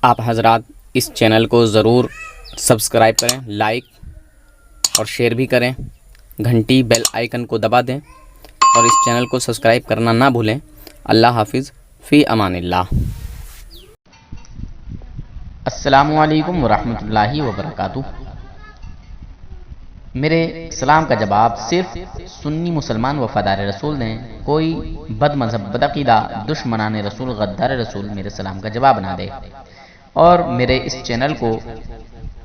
آپ حضرات اس چینل کو ضرور سبسکرائب کریں، لائک اور شیئر بھی کریں، گھنٹی بیل آئیکن کو دبا دیں اور اس چینل کو سبسکرائب کرنا نہ بھولیں۔ اللہ حافظ، فی امان اللہ۔ السلام علیکم ورحمۃ اللہ وبرکاتہ۔ میرے سلام کا جواب صرف سنی مسلمان وفادار رسول دیں، کوئی بد مذہب بدعقیدہ دشمنان رسول غدار رسول میرے سلام کا جواب نہ دے، اور میرے اس چینل کو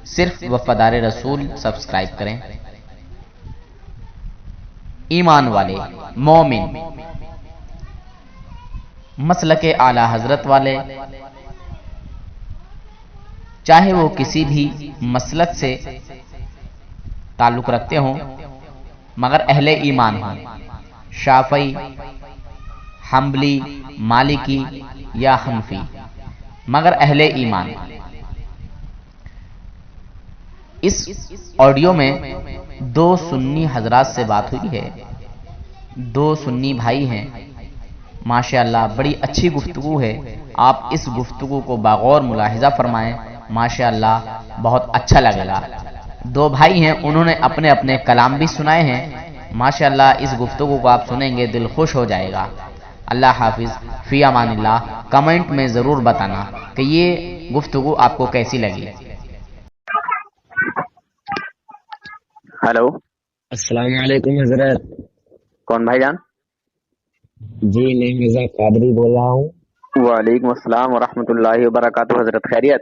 صرف وفادار رسول سبسکرائب کریں۔ ایمان والے، مومن، مسلک اعلی حضرت والے، چاہے وہ کسی بھی مسلک سے تعلق رکھتے ہوں مگر اہل ایمان ہوں، شافعی، حنبلی، مالکی یا حنفی، مگر اہل ایمان۔ اس آڈیو میں دو سنی حضرات سے بات ہوئی ہے، دو سنی بھائی ہیں، ماشاءاللہ بڑی اچھی گفتگو ہے۔ آپ اس گفتگو کو باغور ملاحظہ فرمائیں، ماشاءاللہ بہت اچھا لگے گا۔ دو بھائی ہیں، انہوں نے اپنے اپنے کلام بھی سنائے ہیں، ماشاءاللہ اس گفتگو کو آپ سنیں گے دل خوش ہو جائے گا۔ اللہ حافظ، فی امان اللہ۔ کمنٹ میں ضرور بتانا کہ یہ گفتگو آپ کو کیسی لگی۔ ہلو، السلام علیکم حضرت۔ کون بھائی جان؟ جی میں مرزا قادری بول رہا ہوں۔ وعلیکم السلام ورحمۃ اللہ وبرکاتہ۔ حضرت خیریت؟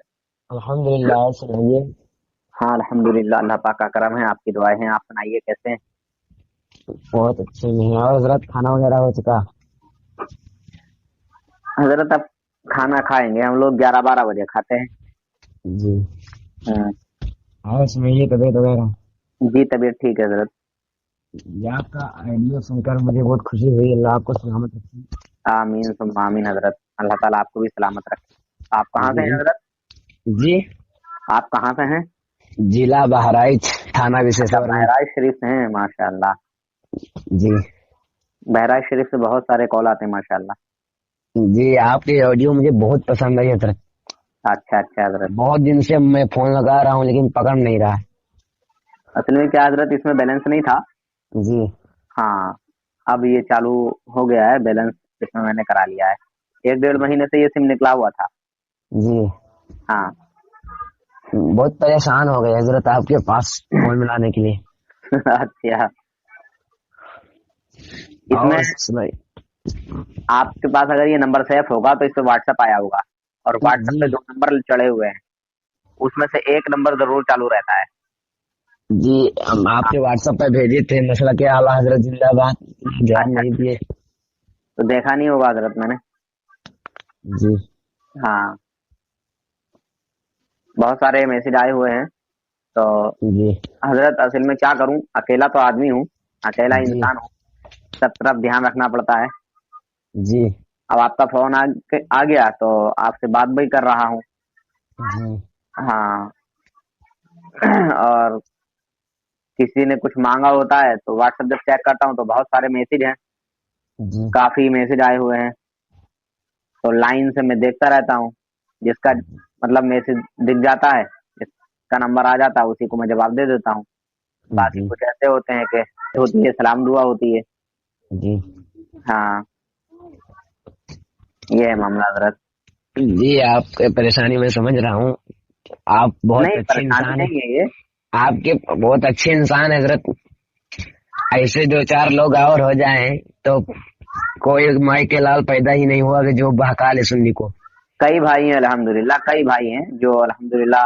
الحمدللہ، سنائیے۔ ہاں الحمدللہ، اللہ پاک کا کرم ہے، آپ کی دعائیں ہیں۔ آپ سنائیے کیسے ہیں؟ بہت اچھے ہیں۔ اور حضرت کھانا وغیرہ ہو چکا؟ حضرت اب کھانا کھائیں گے، ہم لوگ 11-12 بجے کھاتے ہیں۔ جی۔ ہاں اور سنائیے طبیعت وغیرہ؟ جی طبیعت ٹھیک ہے حضرت۔ یہ آپ کا آئیڈیا سن کر مجھے بہت خوشی ہوئی، اللہ آپ کو سلامت رکھے۔ آمین ثم آمین حضرت، اللہ تعالیٰ آپ کو بھی سلامت رکھے۔ آپ کہاں سے ہیں حضرت؟ جی، آپ کہاں سے ہیں؟ ضلع بہرائچ، تھانہ وشیشور میں۔ بہرائچ شریف سے ہیں، ماشاء اللہ۔ جی بہرائچ شریف سے بہت سارے کال آتے ہیں ماشاء اللہ۔ جی، آپ کی آڈیو مجھے بہت پسند آئی حضرت۔ اچھا اچھا حضرت۔ بہت دن سے میں فون لگا رہا ہوں لیکن پکڑ نہیں رہا۔ اصل میں کیا حضرت، اس میں بیلنس نہیں تھا۔ جی ہاں اب یہ چالو ہو گیا ہے، بیلنس اس میں نے کرا لیا ہے۔ 1-1.5 مہینے سے یہ سم نکلا ہوا تھا۔ جی، ہاں بہت پریشان ہو گئے حضرت آپ کے پاس فون ملانے کے لیے۔ اچھا، اس اور میں سنائیے۔ آپ کے پاس اگر یہ نمبر سیف ہوگا تو اس پہ واٹس ایپ آیا ہوگا، اور واٹس ایپ جی پہ 2 نمبر چڑھے ہوئے ہیں، اس میں سے ایک نمبر ضرور چالو رہتا ہے۔ جی، ہم آپ کے واٹس ایپ پہ بھیجے تھے، مسئلہ کے اعلیٰ حضرت زندہ باد، دھیان اچھا نہیں دیے۔ تو دیکھا نہیں ہوگا حضرت میں نے۔ جی ہاں بہت سارے میسج آئے ہوئے ہیں، تو جی حضرت اصل میں کیا کروں، اکیلا تو آدمی ہوں، اکیلا جی انسان ہوں، سب طرف دھیان رکھنا پڑتا ہے۔ جی اب آپ کا فون آ گیا تو آپ سے بات بھی کر رہا ہوں۔ جی ہاں اور کسی نے کچھ مانگا ہوتا ہے تو واٹس ایپ جب چیک کرتا ہوں تو بہت سارے میسج ہیں، جی کافی میسج آئے ہوئے ہیں، تو لائن سے میں دیکھتا رہتا ہوں، جس کا مطلب میسج دکھ جاتا ہے، جس کا نمبر آ جاتا ہے اسی کو میں جواب دے دیتا ہوں۔ باقی جی کچھ ایسے ہوتے ہیں کہ ہوتی ہے سلام دعا ہوتی ہے۔ جی ہاں یہ ہے معاملہ حضرت۔ جی، آپ کی پریشانی میں سمجھ رہا ہوں، آپ بہت نہیں اچھے پریشانی انسان ہیں، نہیں ہے یہ۔ آپ کے بہت اچھے انسان ہیں حضرت۔ ایسے 2-4 لوگ اور ہو جائیں تو کوئی مائی کے لال پیدا ہی نہیں ہوا کہ جو بہکا لے سنی کو۔ کئی بھائی ہیں الحمدللہ، کئی بھائی ہیں جو الحمدللہ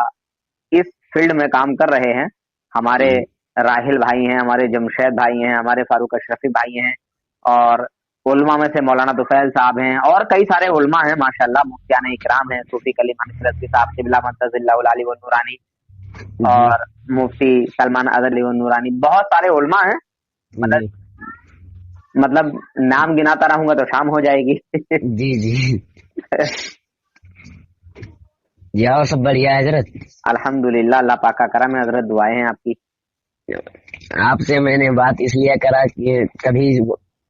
اس فیلڈ میں کام کر رہے ہیں۔ ہمارے راہل بھائی ہیں، ہمارے جمشید بھائی ہیں، ہمارے فاروق اشرفی بھائی ہیں، اور علماء میں سے مولانا طفیل صاحب ہیں، اور کئی سارے علماء ہیں ماشاءاللہ، مفتیان اکرام ہیں، صوفی کلیم حنفی رضوی صاحب قبلہ مرکز اللہ العلی والنورانی، جی اور مفتی سلمان ازلی والنورانی، بہت سارے علماء ہیں۔ جی مطلب نام گناتا رہوں گا تو شام ہو جائے گی۔ جی جی جی، اور سب بڑھیا ہے حضرت؟ الحمدللہ، اللہ پاک کا کرم ہے حضرت، دعائیں ہیں آپ کی۔ آپ سے میں نے بات اس لیے کرا کہ کبھی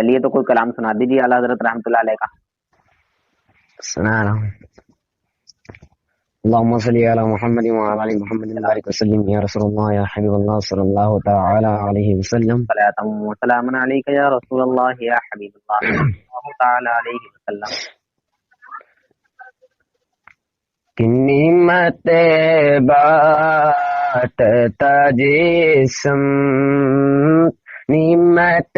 چلیے تو کوئی کلام سنا دیجیے اعلیٰ حضرت رحمۃ اللہ علیہ کا. سنا رہا ہوں. اللهم صل على محمد وعلى ال محمد وبارك وسلم يا رسول الله يا حبيب الله صلى الله تعالى عليه وسلم. صلاۃ و سلام علیک یا رسول اللہ یا حبیب اللہ صلی اللہ تعالی علیہ وسلم. نعمت باتتا جسم نعمت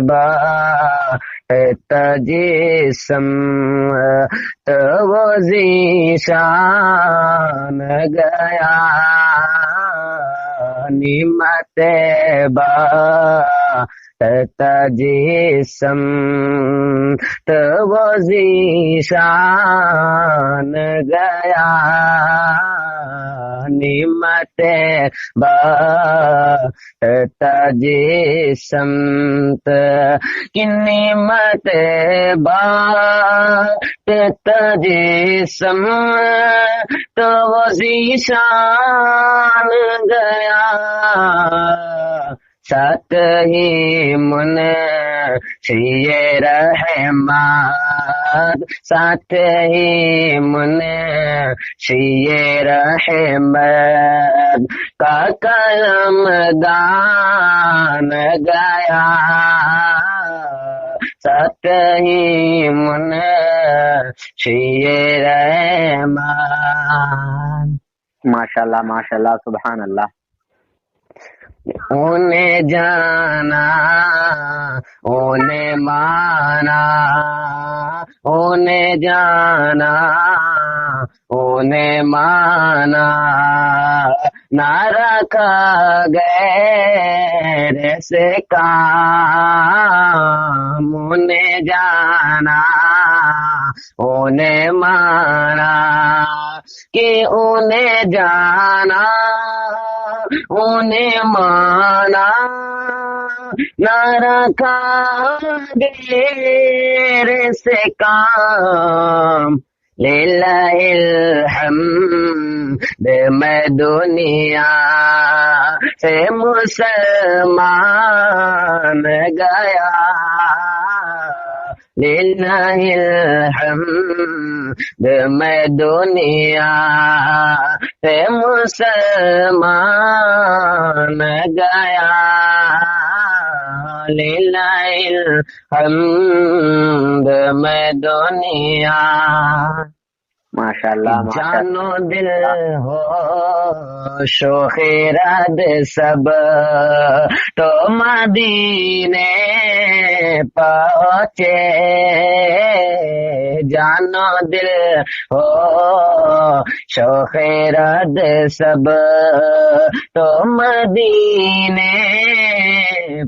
باتتا جسم تو وہ ذیشان گیا نعمت باتتا جسم تو وہ ذیشان گیا نعمت باتتا جسم کی نعمت باتتا جسم تو وہ ذیشان گیا ساتھ ہی منشی رحمت ساتھ ہی منشی رحمت کا قلم دان گیا ساتھ ہی منشی رحمت. ماشاء اللہ سبحان اللہ. انہیں جانا انہیں مانا انہیں جانا انہیں مانا نہ رکھا غیر سے کام انہیں جانا انہیں مانا کہ انہیں جانا انہیں مانا نہ رکھا غیر سے کام للہ الحمد میں دنیا سے مسلمان گیا للہ الحمد میں دنیا سے مسلمان گیا للہ الحمد میں دنیا. ماشاء اللہ. جانو دل ہو شوخیرد سب تو مدینے پہنچے جانو دل ہو شوخیرد سب تو مدینے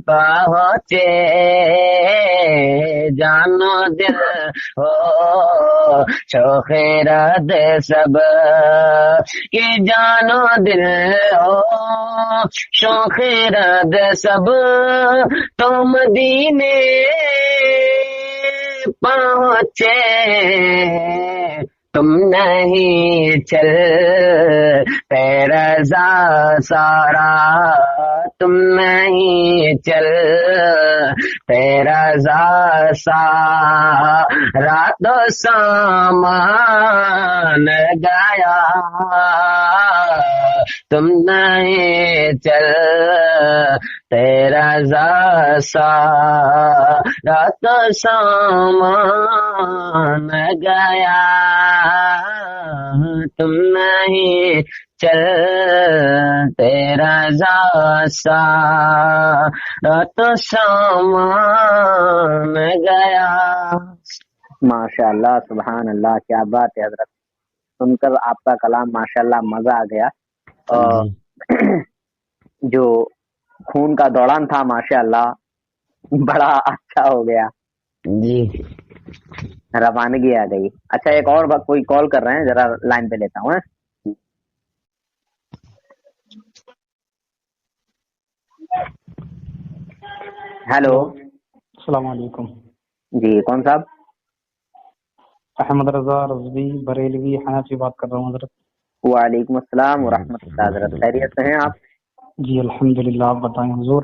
پہنچے جانو دل ہو شوخیرد سب کہ جانو دل ہو شوخیرد سب تو مدینے پہنچے تم نہیں چل رضا سارا تم نہیں چل رضا سارا تو سامان گیا تم نہیں چل رضا سارا تو سامان گیا تم نہیں چل رضا سارا تو سامان گیا. ماشاء اللہ سبحان اللہ. کیا بات ہے حضرت. سن کر آپ کا کلام ماشاء اللہ مزہ آ گیا. اور جو خون کا دوران تھا ماشاء اللہ بڑا اچھا ہو گیا جی. روانگی آ گئی. اچھا ایک اور کوئی کال کر رہے ہیں ذرا لائن پہ لیتا ہوں. ہیلو السلام علیکم. جی کون صاحب؟ احمد رضا رضوی بریلوی حنفی بات کر رہا ہوں حضرت. وعلیکم السلام ورحمۃ اللہ. حضرت خیریت سے ہیں آپ؟ جی الحمدللہ. آپ بتائیں حضور.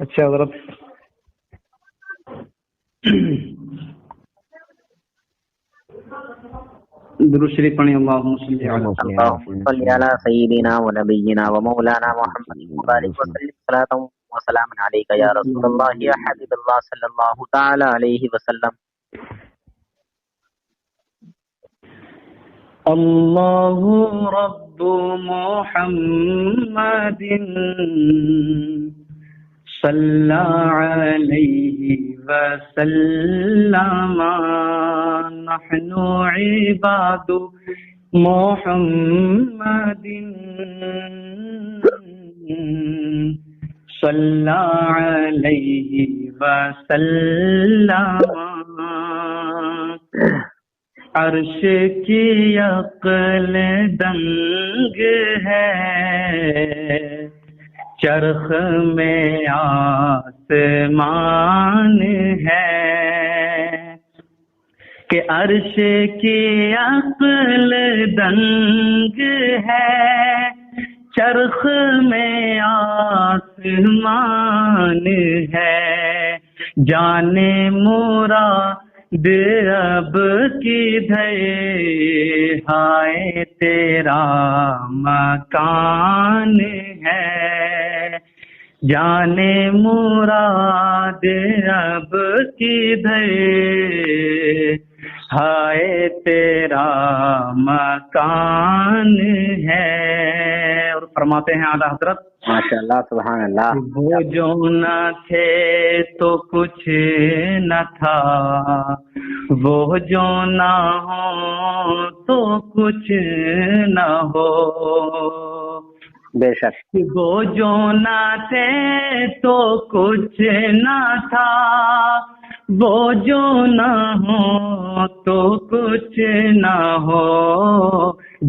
اچھا حضرت، درود شریف پڑھیں، اللہم صلی علی اللهم صل على سيدنا ونبينا ومولانا محمد وبارك وسلم صلاة وسلام عليك يا رسول الله يا حبيب الله صلى الله تعالى عليه وسلم. اللہ رب محمد صلی علیہ وسلم، نحن عباد محمد صلی علیہ وسلم، عرش کی عقل دنگ ہے، چرخ میں آسمان ہے، کہ عرش کی عقل دنگ ہے، چرخ میں آسمان ہے، جانے مراد اب کدھر ہائے تیرا مکان ہے، جانے مراد اب کدھر ہائے تیرا مکان ہے۔ اور فرماتے ہیں اعلیٰ حضرت ماشاء اللہ سبحان اللہ، وہ جو نہ تھے تو کچھ نہ تھا، وہ جو نہ ہو تو کچھ نہ ہو، بے شک وہ جو نہ تھے تو کچھ نہ تھا، وہ جو نہ ہو تو کچھ نہ ہو،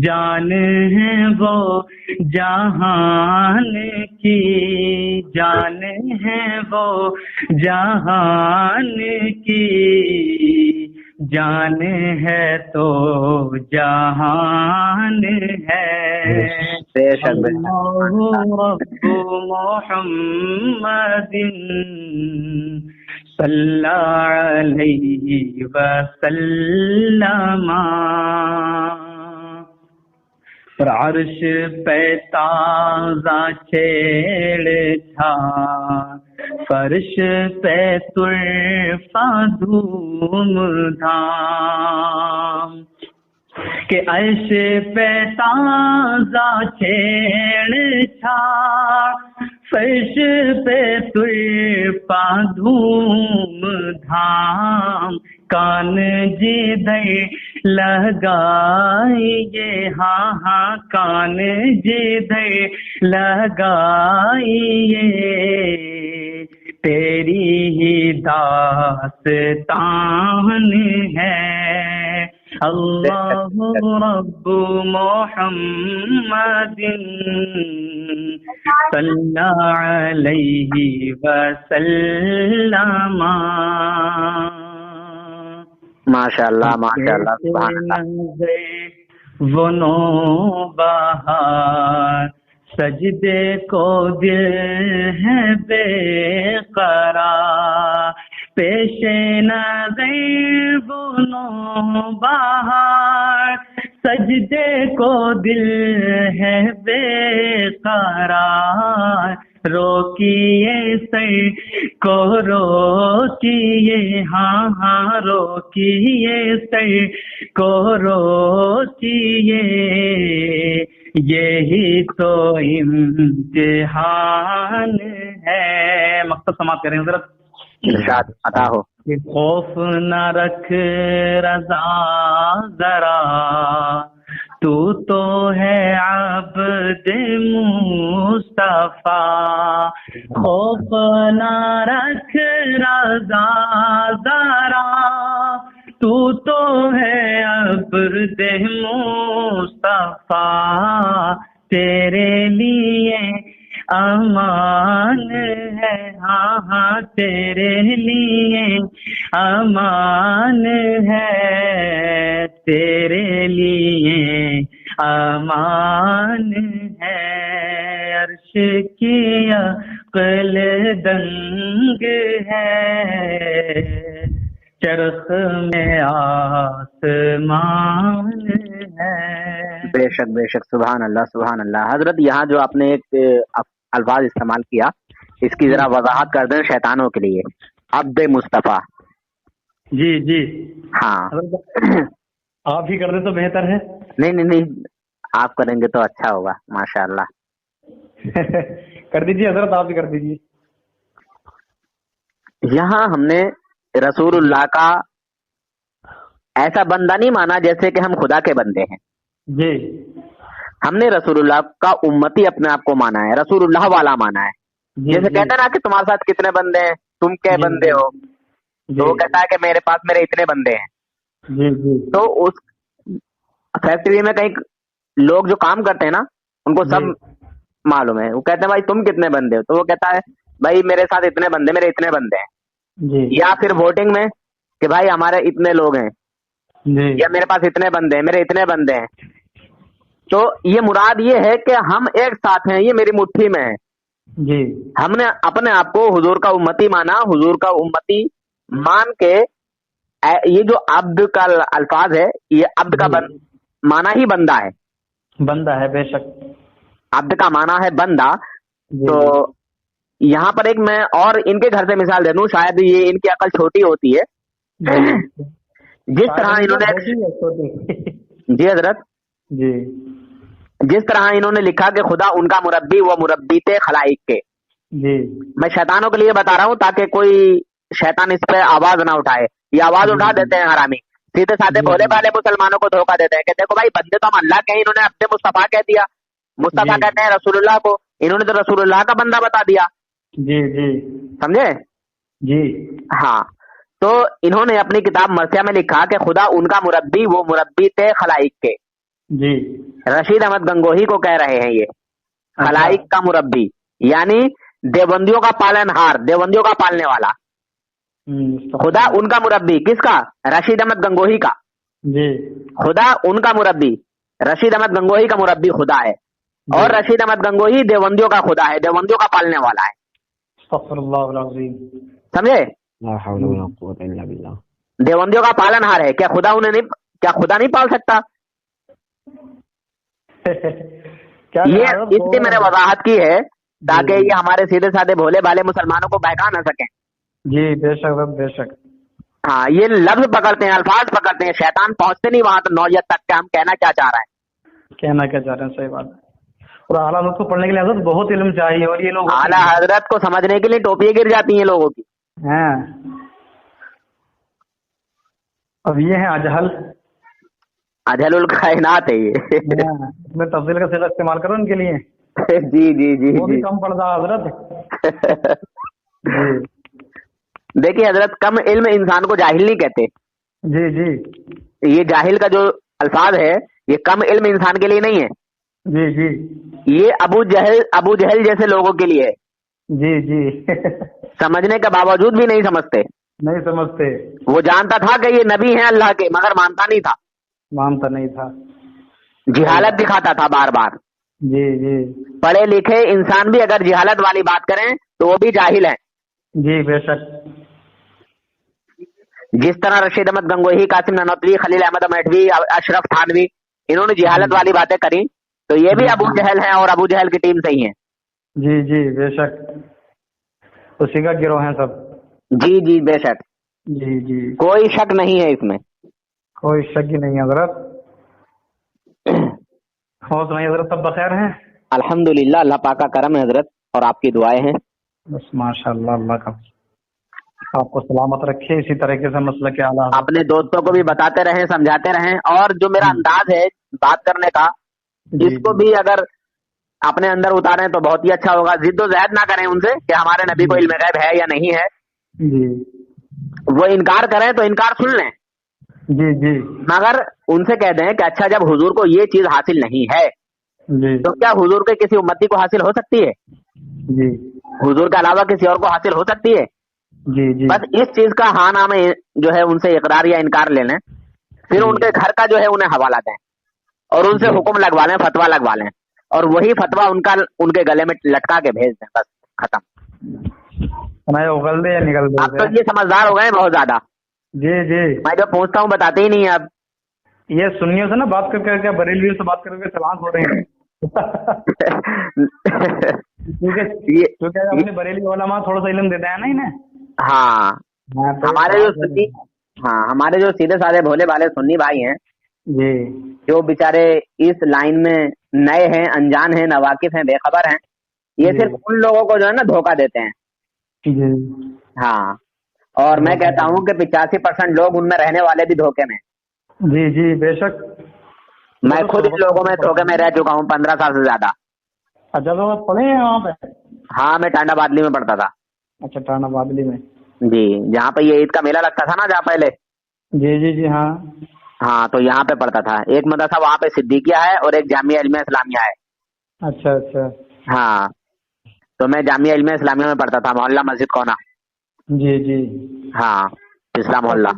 جان ہے وہ جہان کی، جان ہے وہ جہان کی، جان ہے تو جہان ہے، بے شک بے شک، اللہ رب محمد صلی علیہ وسلم، پر عرش پہ تازہ چھیڑ تھا، فرش پہ طرفہ دھوم دھام، کہ عرش پہ تازہ چھیڑ تھا، فرش پہ طرفہ دھوم دھام، کان جدھر لگائیے، ہاں ہاں کان جدھر لگائیے، تیری ہی داستان ہے، اللہ رب محمد صلی علیہ وسلم، ماشاء اللہ ماشاء اللہ سبحان اللہ، وہ نو بہار سجدے کو دل ہے بے قرار، پیش نظر وہ نو بہار سجدے کو دل ہے بے قرار، روکیے سر کو روکیے، ہاں ہاں روکیے سر کو روکیے، یہی تو امتحان ہے۔ مقصد سماعت کریں حضرت، ارشاد عطا ہو، خوف نہ رکھ رضا ذرا، تو ہے عبد مصطفیٰ، خوف نہ رکھ رضا ذرا، تو ہے عبد مصطفیٰ، تیرے لیے امان ہے، ہاں ہاں تیرے لیے امان ہے، تیرے لیے امان ہے، عرش کی عقل دنگ ہے، چرخ میں آسمان ہے. بے شک بے شک، سبحان اللہ سبحان اللہ. حضرت یہاں جو آپ نے ایک الفاظ استعمال کیا، اس کی ذرا وضاحت کر دیں شیطانوں کے لیے. عبد مصطفیٰ. جی جی ہاں. آپ ہی کر دیں تو بہتر ہے. نہیں نہیں نہیں، آپ کریں گے تو اچھا ہوگا ماشاء اللہ. کر دیجیے حضرت، آپ بھی کر دیجیے. یہاں ہم نے رسول اللہ کا ایسا بندہ نہیں مانا جیسے کہ ہم خدا کے بندے ہیں. جی ہم نے رسول اللہ کا امتی اپنے آپ کو مانا ہے، رسول اللہ والا مانا ہے. جی جیسے جی کہتے ہیں نا کہ تمہارے ساتھ کتنے بندے ہیں، تم کیا جی بندے ہو، جی تو وہ کہتا ہے کہ میرے پاس میرے اتنے بندے ہیں. جی جی تو اس فیکٹری میں کئی لوگ جو کام کرتے ہیں نا، ان کو سب معلوم ہے. وہ کہتے ہیں بھائی تم کتنے بندے ہو، تو وہ کہتا ہے بھائی میرے ساتھ اتنے بندے، میرے اتنے بندے ہیں. جی یا پھر ووٹنگ میں کہ بھائی ہمارے اتنے لوگ ہیں، جی یا میرے پاس اتنے بندے ہیں، میرے اتنے بندے ہیں. تو یہ مراد یہ ہے کہ ہم ایک ساتھ ہیں، یہ میری مٹھی میں ہے. جی ہم نے اپنے آپ کو حضور کا امتی مانا، حضور کا امتی مان کے یہ جو عبد کا الفاظ ہے، یہ عبد کا مانا ہی بندہ ہے. بندہ ہے بے شک. عبد کا مانا ہے بندہ. جی تو یہاں پر ایک میں اور ان کے گھر سے مثال دے دوں، شاید یہ ان کی عقل چھوٹی ہوتی ہے. جس طرح انہوں نے جی حضرت، جی جس طرح انہوں نے لکھا کہ خدا ان کا مربی، وہ مربی تھے خلائق کے. جی میں شیطانوں کے لیے بتا رہا ہوں تاکہ کوئی شیطان اس پہ آواز نہ اٹھائے. یہ آواز اٹھا دیتے ہیں حرامی، سیدھے سادھے بھولے بھالے مسلمانوں کو دھوکہ دیتے ہیں کہ دیکھو بھائی بندے تو ہم اللہ کے ہیں، انہوں نے عبد مصطفیٰ کہہ دیا. مصطفیٰ کہتے ہیں رسول اللہ کو، انہوں نے تو رسول اللہ کا بندہ بتا دیا. جی جی سمجھے؟ جی ہاں. تو انہوں نے اپنی کتاب مرثیہ میں لکھا کہ خدا ان کا مربی، وہ مربی تھے خلائق کے. جی رشید احمد گنگوہی کو کہہ رہے ہیں یہ خلائق کا مربی، یعنی دیوبندیوں کا پالن ہار، دیوبندیوں کا پالنے والا. خدا ان کا مربی کس کا؟ رشید احمد گنگوہی کا. جی خدا ان کا مربی، رشید احمد گنگوہی کا مربی خدا ہے. اور رشید احمد گنگوہی دیوبندیوں کا خدا ہے، دیوبندیوں کا پالنے والا ہے. استغفر اللہ العظیم. سمجھے؟ لا حول ولا قوت الا باللہ. دیوبندیوں کا پالن ہار ہے. کیا خدا انہیں نہیں، کیا خدا نہیں پال سکتا؟ یہ اس کی میں نے وضاحت کی ہے تاکہ یہ ہمارے سیدھے سادھے بھولے بھالے مسلمانوں کو بہکا نہ سکیں. جی بے شک بے شک. ہاں، یہ لفظ پکڑتے ہیں، الفاظ پکڑتے ہیں، شیطان پہنچتے نہیں وہاں تک نوعیت تک کہ ہم کہنا کیا چاہ رہے ہیں. کہنا کیا چاہ رہے ہیں، صحیح بات ہے. اور اعلیٰ حضرت کو پڑھنے کے لیے حضرت بہت علم چاہیے، اور یہ لوگ اعلیٰ حضرت کو سمجھنے کے لیے ٹوپیاں گر جاتی ہیں لوگوں کی. ہیں. اب یہ ہیں اجہل، اجہل الکائنات ہے یہ. میں تفضیل کا صیغہ استعمال کروں ان کے لیے. جی جی جی وہ بھی جی. کم پڑتا حضرت. جی دیکھیے حضرت، کم علم انسان کو جاہل نہیں کہتے. جی جی یہ جاہل کا جو الفاظ ہے یہ کم علم انسان کے لیے نہیں ہے. جی جی یہ ابو جہل جیسے لوگوں کے لیے ہے. جی جی سمجھنے کے باوجود بھی نہیں سمجھتے. نہیں سمجھتے. وہ جانتا تھا کہ یہ نبی ہیں اللہ کے، مگر مانتا نہیں تھا، مانتا نہیں تھا. جہالت دکھاتا تھا بار بار. جی جی پڑھے لکھے انسان بھی اگر جہالت والی بات کریں تو وہ بھی جاہل ہیں. جی بے شک. جس طرح رشید احمد گنگوہی، قاسم نانوتوی، خلیل احمد میٹھوی، اشرف تھانوی، انہوں نے جہالت والی باتیں کری تو یہ بھی ابو جہل ہیں اور ابو جہل کی ٹیم سے ہی ہیں. جی جی بے شک، اسی کا گروہ ہیں سب. جی جی بے شک، جی جی کوئی شک نہیں ہے اس میں. کوئی شک ہی نہیں حضرت. اور سنائیے حضرت، سب بخیر ہیں؟ الحمدللہ، اللہ پاک کا کرم ہے حضرت، اور آپ کی دعائیں ہیں. بس ماشاء اللہ، اللہ کا آپ کو سلامت رکھے. اسی طریقے سے مسلک اعلیٰ اپنے دوستوں کو بھی بتاتے رہیں، سمجھاتے رہیں، اور جو میرا انداز ہے بات کرنے کا اس کو بھی اگر اپنے اندر اتاریں تو بہت ہی اچھا ہوگا. ضد و زہد نہ کریں ان سے کہ ہمارے نبی کو علم غیب ہے یا نہیں ہے. جی وہ انکار کریں تو انکار سن لیں، جی جی مگر ان سے کہہ دیں کہ اچھا جب حضور کو یہ چیز حاصل نہیں ہے جی تو کیا حضور کے کسی امتی کو حاصل ہو سکتی ہے؟ جی حضور کے علاوہ کسی اور کو حاصل ہو سکتی ہے؟ جی جی بس اس چیز کا ہاں نام جو ہے ان سے اقرار یا انکار لے لیں، پھر ان کے گھر کا جو ہے انہیں حوالہ دیں اور ان سے حکم لگوا لیں، فتویٰ لگوا لیں. اور وہی فتوا ان کے گلے میں لٹکا کے بھیج دیں، بس ختم. میں اگل دے یا نکل دے اب تو یہ سمجھدار ہو گئے ہیں بہت زیادہ. جی جی. میں جو پوچھتا ہوں بتاتے ہی نہیں ہیں اب. یہ سنیوں سے نا بات کر کر بریلویوں سے بات کر کے چلان ہو رہے ہیں. کیونکہ اپنے بریلی علماء تھوڑا سا علم دیتا ہے نا انہیں. ہاں ہمارے جو سیدھے سادے بھولے بھالے سنی بھائی ہیں جی، جو بیچارے اس لائن میں نئے ہیں، انجان ہیں، ناواقف ہیں، بے خبر ہیں، یہ صرف ان لوگوں کو جو ہے نا دھوکہ دیتے ہیں. جی ہاں، اور میں کہتا ہوں کہ 85% لوگ ان میں رہنے والے بھی دھوکے میں. جی جی بے شک. میں خود ان لوگوں میں دھوکے میں رہ چکا ہوں 15 سال سے زیادہ. اچھا تو پڑھے ہیں وہاں پہ؟ ہاں، میں ٹانڈا بادلی میں پڑھتا تھا. اچھا ٹانا بادلی میں. جی، جہاں پہ یہ عید کا میلہ لگتا تھا نا جہاں پہلے. جی جی جی ہاں. ہاں، تو یہاں پہ پڑھتا تھا. ایک مدرسہ وہاں پہ صدیقیہ ہے اور ایک جامعہ علمیہ اسلامیہ ہے. اچھا اچھا. ہاں، تو میں جامعہ علمیہ اسلامیہ میں پڑھتا تھا، محلہ مسجد کونا. جی جی. ہاں، پچھلا محلہ.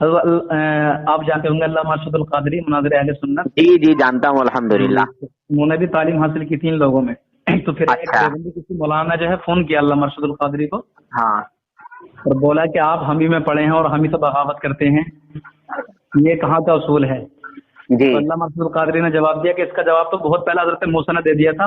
آپ جانتے ہوں گے علامہ مرشد القادری مناظر اہل سنت. جی جی جانتا ہوں الحمدللہ. انہوں نے بھی تعلیم حاصل کی تھی ان لوگوں میں. تو پھر ایک اچھا. دیوبندی کسی مولانا جو ہے فون کیا علامہ مرشد القادری کو ہاں اور بولا کہ آپ ہم ہی میں پڑھے ہیں اور ہم ہی تو بغاوت کرتے ہیں، یہ کہاں کا اصول ہے؟ جی. تو علامہ مرشد القادری نے جواب دیا کہ اس کا جواب تو بہت پہلے حضرت موسیٰ نے دے دیا تھا،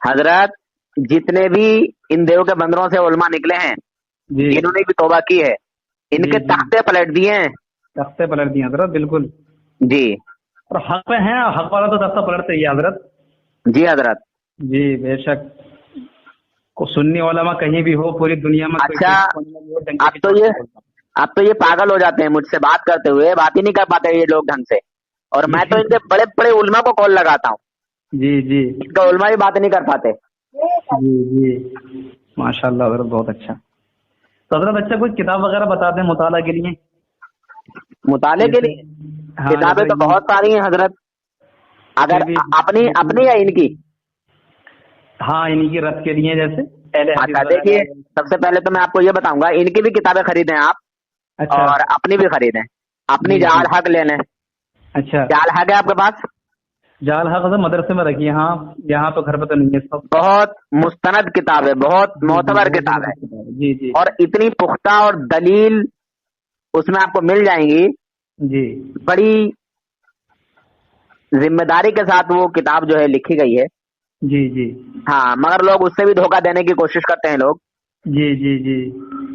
حضرت جتنے بھی ان دیو کے بندروں سے علماء نکلے ہیں جی جنہوں نے بھی توبہ کی ہے ان کے تختے پلٹ دیے ہیں. تختے پلٹ دیے حضرت، بالکل. جی اور حق پہ ہیں، حق والا تو تختہ پلٹتے ہی ہے حضرت. جی حضرت. جی بے شک. کو سنی علماء کہیں بھی ہو پوری دنیا میں. اچھا، اب تو یہ پاگل ہو جاتے ہیں مجھ سے بات کرتے ہوئے، بات ہی نہیں کر پاتے یہ لوگ ڈھنگ سے، اور میں تو ان کے بڑے بڑے علماء کو کال لگاتا ہوں. جی جی. ان کا علماء بھی بات نہیں کر پاتے. جی جی ماشاء اللہ حضرت، بہت اچھا. تو حضرت اچھا کوئی کتاب وغیرہ بتا دیں مطالعہ کے لیے. مطالعے کے لیے کتابیں تو بہت ساری ہیں حضرت، اگر اپنی یا ان کی. ہاں انہیں کی رد کے لیے جیسے. اچھا دیکھیے، سب سے پہلے تو میں آپ کو یہ بتاؤں گا ان کی بھی کتابیں خریدیں آپ اور اپنی بھی خریدیں. اپنی جال حق لے لیں. اچھا جال حق ہے آپ کے پاس؟ جال حق مدرسے میں رکھی ہے. ہاں یہاں تو گھر پہ تو نہیں ہے سب. بہت مستند کتاب ہے، بہت معتبر کتاب ہے. جی جی. اور اتنی پختہ اور دلیل اس میں آپ کو مل جائیں گی. جی. بڑی ذمہ داری کے ساتھ وہ کتاب جو ہے لکھی گئی ہے. جی جی. ہاں، مگر لوگ اس سے بھی دھوکہ دینے کی کوشش کرتے ہیں لوگ. جی جی جی.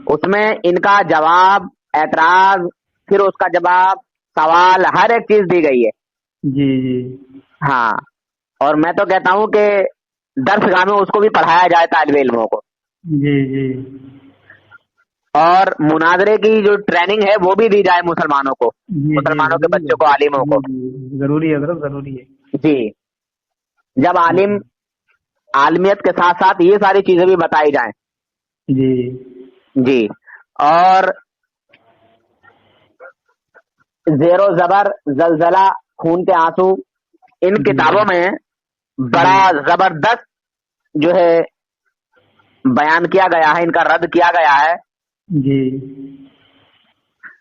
اس میں ان کا جواب، اعتراض، پھر اس کا جواب، سوال، ہر ایک چیز دی گئی ہے. جی جی. ہاں، اور میں تو کہتا ہوں کہ درس گاہ میں اس کو بھی پڑھایا جائے طالب علموں کو. جی جی. اور مناظرے کی جو ٹریننگ ہے وہ بھی دی جائے مسلمانوں کو، مسلمانوں کے بچوں کو، عالموں کو. ضروری ہے حضرت، ضروری ہے. جی، جب عالم عالمیت کے ساتھ ساتھ یہ ساری چیزیں بھی بتائی جائیں. جی جی. اور زیر و زبر، زلزلہ، خون کے آنسو، ان کتابوں میں بڑا زبردست جو ہے بیان کیا گیا ہے، ان کا رد کیا گیا ہے. جی.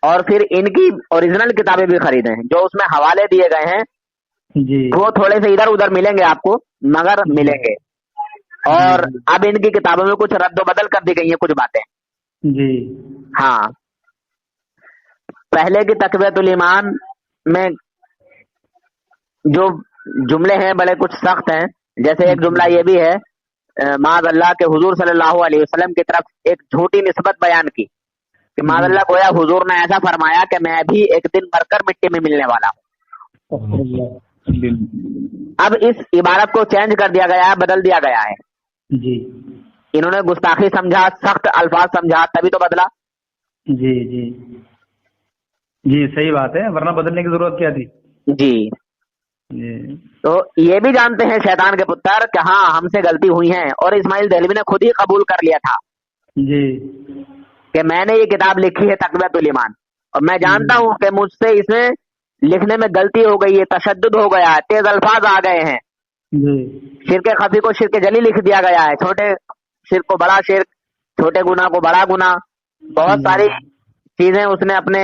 اور پھر ان کی اوریجنل کتابیں بھی خریدیں جو اس میں حوالے دیے گئے ہیں. جی. وہ تھوڑے سے ادھر ادھر ملیں گے آپ کو، مگر ملیں گے. اور اب ان کی کتابوں میں کچھ رد و بدل کر دی گئی ہیں کچھ باتیں. جی. ہاں، پہلے کی تقویۃ الایمان میں جو جملے ہیں بڑے کچھ سخت ہیں. جیسے ایک جملہ یہ بھی ہے، معاذ اللہ کے حضور صلی اللہ علیہ وسلم کی طرف ایک جھوٹی نسبت بیان کی کہ معاذ اللہ گویا حضور نے ایسا فرمایا کہ میں بھی ایک دن مر کر مٹی میں ملنے والا ہوں. اب اس عبارت کو چینج کر دیا گیا ہے، بدل دیا گیا ہے. جی. انہوں نے گستاخی سمجھا، سخت الفاظ سمجھا، تبھی تو بدلا. جی جی جی صحیح بات ہے، ورنہ بدلنے کی ضرورت کیا تھی. جی. تو یہ بھی جانتے ہیں شیطان کے پتر کہ ہاں ہم سے غلطی ہوئی ہے، اور اسماعیل دہلوی نے خود ہی قبول کر لیا تھا جی کہ میں نے یہ کتاب لکھی ہے تقویۃ الایمان، اور میں جانتا ہوں کہ مجھ سے اس میں لکھنے میں غلطی ہو گئی ہے، تشدد ہو گیا ہے، تیز الفاظ آ گئے ہیں. شرک خفی کو شرک جلی لکھ دیا گیا ہے، چھوٹے شرک کو بڑا شرک، چھوٹے گناہ کو بڑا گناہ، بہت ساری چیزیں اس نے اپنے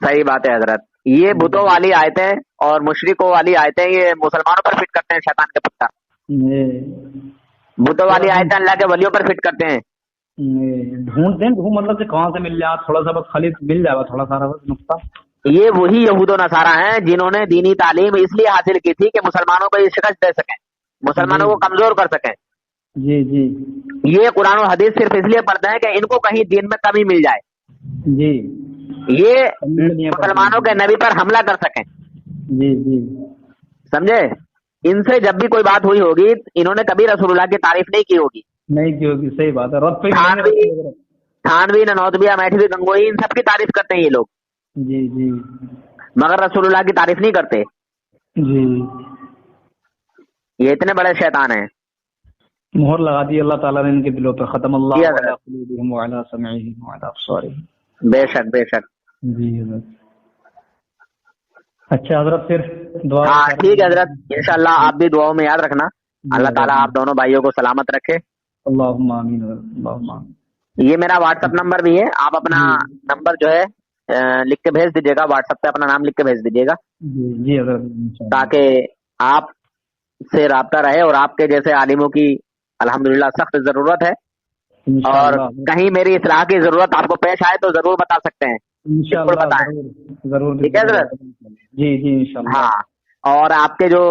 صحیح بات ہے حضرت. یہ بتوں والی آیتیں اور مشرکوں والی آیتیں یہ مسلمانوں پر فٹ کرتے ہیں شیطان کے پتہ. بتوں والی آیتیں اللہ کے ولیوں پر فٹ کرتے ہیں. ڈھونڈتے ہیں ڈھونڈ مطلب کہ کہاں سے مل جائے تھوڑا سا بس خالی مل جائے گا تھوڑا سا بس نقطہ. یہ وہی یہود و نصارہ ہیں جنہوں نے دینی تعلیم اس لیے حاصل کی تھی کہ مسلمانوں کو یہ شکست دے سکیں, مسلمانوں کو کمزور کر سکیں. جی جی یہ قرآن و حدیث صرف اس لیے پڑھتے ہیں کہ ان کو کہیں دین میں کمی مل جائے, جی یہ مسلمانوں کے نبی پر حملہ کر سکیں. جی جی سمجھے؟ ان سے جب بھی کوئی بات ہوئی ہوگی انہوں نے کبھی رسول اللہ کی تعریف نہیں کی ہوگی. نہیں کی ہوگی, صحیح بات ہے. رب پہ تھانوی ننوتبیہ میٹھوی گنگوئی ان سب کی تعریف کرتے ہیں یہ لوگ, جی جی مگر رسول اللہ کی تعریف نہیں کرتے. جی یہ اتنے بڑے شیطان ہیں. مہر لگا دی اللہ تعالیٰ نے ان کے دلوں پہ. ختم اللہ جی علی حضرت. قلوبہم وعلی سمعہم وعلی ابصارہم. بے شک بے شک. جی حضرت. اچھا حضرت پھر دعا. ہاں ٹھیک ہے حضرت, انشاءاللہ آپ بھی دعاؤں میں یاد رکھنا. اللہ تعالیٰ آپ دونوں بھائیوں کو سلامت رکھے. اللہم آمین اللہم آمین. یہ میرا واٹس ایپ نمبر بھی ہے, آپ اپنا نمبر جو ہے لکھ کے بھیج دیجیے گا, واٹس ایپ پہ اپنا نام لکھ کے بھیج دیجیے گا جی جی حضرت, تاکہ آپ سے رابطہ رہے. اور آپ کے جیسے عالموں کی الحمدللہ سخت ضرورت ہے, اور کہیں میری اصلاح کی ضرورت آپ کو پیش آئے تو ضرور بتا سکتے ہیں. انشاءاللہ ضرور. ٹھیک ہے حضرت. جی جی انشاءاللہ. ہاں, اور آپ کے جو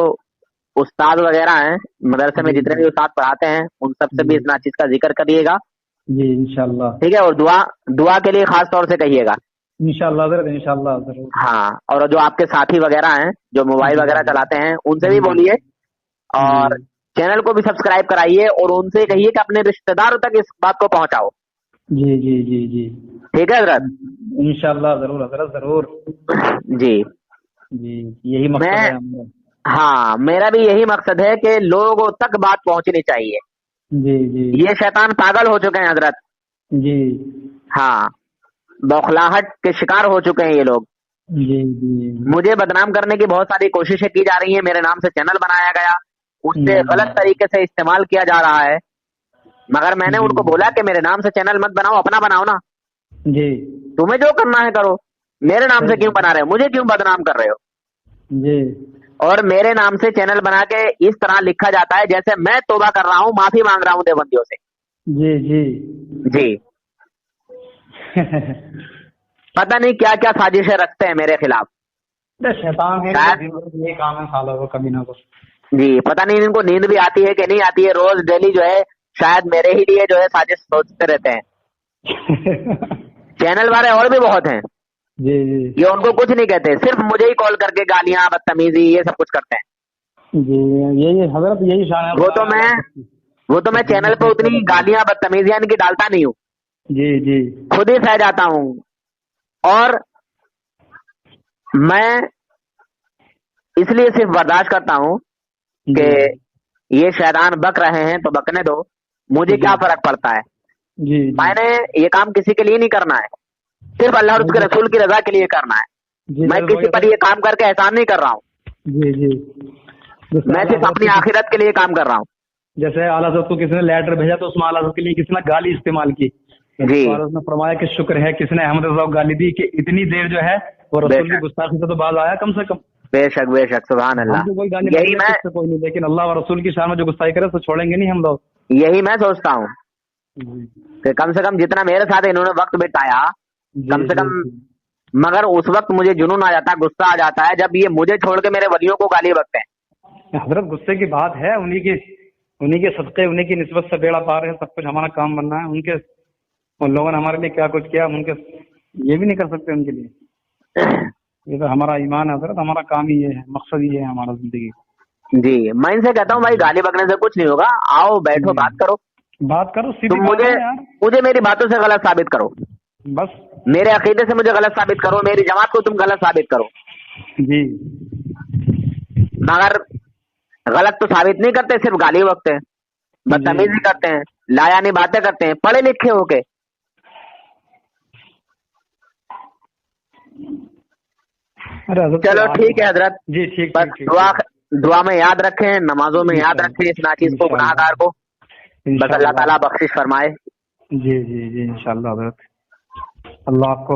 استاد وغیرہ ہیں مدرسے میں جتنے بھی استاد پڑھاتے ہیں ان سب سے بھی اس ناچیز کا ذکر کریے گا. جی انشاءاللہ. ٹھیک ہے, اور دعا کے لیے خاص طور سے کہیے گا. انشاءاللہ حضرت انشاءاللہ ضرور. ہاں, اور جو آپ کے ساتھی وغیرہ ہیں جو موبائل وغیرہ چلاتے ہیں ان سے بھی بولیے, اور چینل کو بھی سبسکرائب کرائیے, اور ان سے کہیے کہ اپنے رشتہ داروں تک اس بات کو پہنچاؤ. جی جی جی جی ٹھیک ہے حضرت. انشاءاللہ ضرور حضرت ضرور. جی جی یہی مقصد ہے ہمارا. ہاں, میرا بھی یہی مقصد ہے کہ لوگوں تک بات پہنچنی چاہیے. جی جی یہ شیطان پاگل ہو چکے ہیں حضرت. جی ہاں, بوکھلاہٹ کے شکار ہو چکے ہیں یہ لوگ. جی جی مجھے بدنام کرنے کی بہت ساری کوششیں کی جا رہی ہیں, میرے نام سے چینل بنایا گیا, اس سے غلط طریقے سے استعمال کیا جا رہا ہے. مگر میں نے ان کو بولا کہ میرے نام سے چینل مت بناؤ, اپنا بناؤ نا. جی تمہیں جو کرنا ہے کرو, میرے نام سے کیوں بنا رہے ہو, مجھے کیوں بدنام کر رہے ہو. جی اور میرے نام سے چینل بنا کے اس طرح لکھا جاتا ہے جیسے میں توبہ کر رہا ہوں, معافی مانگ رہا ہوں دیوبندیوں سے. جی جی جی پتہ نہیں کیا کیا سازشیں رکھتے ہیں میرے خلاف. شیطان ہے, یہ کام ہے سالوں کو کبھی نہ کچھ. جی پتہ نہیں ان کو نیند بھی آتی ہے کہ نہیں آتی ہے. روز ڈیلی جو ہے شاید میرے ہی لیے جو ہے سازش سوچتے رہتے ہیں. چینل والے اور بھی بہت ہیں. جی جی یہ ان کو کچھ نہیں کہتے, صرف مجھے ہی کال کر کے گالیاں بدتمیزی یہ سب کچھ کرتے ہیں. جی یہی حضرت یہی شان ہے. وہ تو میں چینل پہ اتنی گالیاں بدتمیزیاں ان کی ڈالتا نہیں ہوں, جی جی خود ہی سہ جاتا ہوں. اور میں اس لیے صرف برداشت کرتا ہوں کہ یہ شیطان بک رہے ہیں تو بکنے دو, مجھے کیا فرق پڑتا ہے. جی میں نے یہ کام کسی کے لیے نہیں کرنا ہے, صرف اللہ اور اس کے رسول کی رضا کے لیے کرنا ہے. میں کسی پر یہ کام کر کے احسان نہیں کر رہا ہوں, جی جی میں صرف اپنی آخرت کے لیے کام کر رہا ہوں. جیسے اعلیٰ حضرت کو کسی نے لیٹر بھیجا تو اس میں اعلیٰ حضرت کے لیے کسی نے گالی استعمال کی. جی اس نے فرمایا کہ شکر ہے کسی نے احمد رضا کو گالی دی کہ اتنی دیر جو ہے وہ رسول کی گستاخی سے تو باز آیا کم سے کم. بے شک بے شک, سبحان اللہ. کوئی گالی نہیں کوئی نہیں, لیکن اللہ و رسول کی شان میں جو گستاخی کرے تو چھوڑیں گے نہیں ہم لوگ. یہی میں سوچتا ہوں کہ کم سے کم جتنا میرے ساتھ انہوں نے وقت بتایا کم سے کم, مگر اس وقت مجھے جنون آ جاتا ہے, غصہ آ جاتا ہے جب یہ مجھے چھوڑ کے میرے ولیوں کو گالی بکتے ہیں. حضرت غصے کی بات ہے, انہی کے صدقے انہی کی نسبت سے بیڑا پار ہے, سب کچھ ہمارا کام بننا ہے. ان لوگوں نے ہمارے لیے کیا کچھ کیا, ان کے یہ بھی نہیں کر سکتے ان کے لیے. یہ تو ہمارا ایمان ہے حضرت, ہمارا کام ہی یہ ہے, مقصد یہ ہے ہمارا زندگی. جی میں ان سے کہتا ہوں بھائی گالی بکنے سے کچھ نہیں ہوگا, آؤ بیٹھو بات کرو. تم مجھے میری باتوں سے غلط ثابت کرو, بس میرے عقیدے سے مجھے غلط ثابت کرو, میری جماعت کو تم غلط ثابت کرو. جی مگر غلط تو ثابت نہیں کرتے, صرف گالی بکتے ہیں, بدتمیزی کرتے ہیں, لایانی باتیں کرتے ہیں, پڑھے لکھے ہو کے. چلو ٹھیک ہے حضرت. جی ٹھیک, بس دعا میں یاد رکھیں, نمازوں میں یاد رکھیں اس ناچیز کو, گناہ گار کو. بس اللہ تعالیٰ بخشش فرمائے. جی جی جی انشاءاللہ حضرت. اللہ آپ کو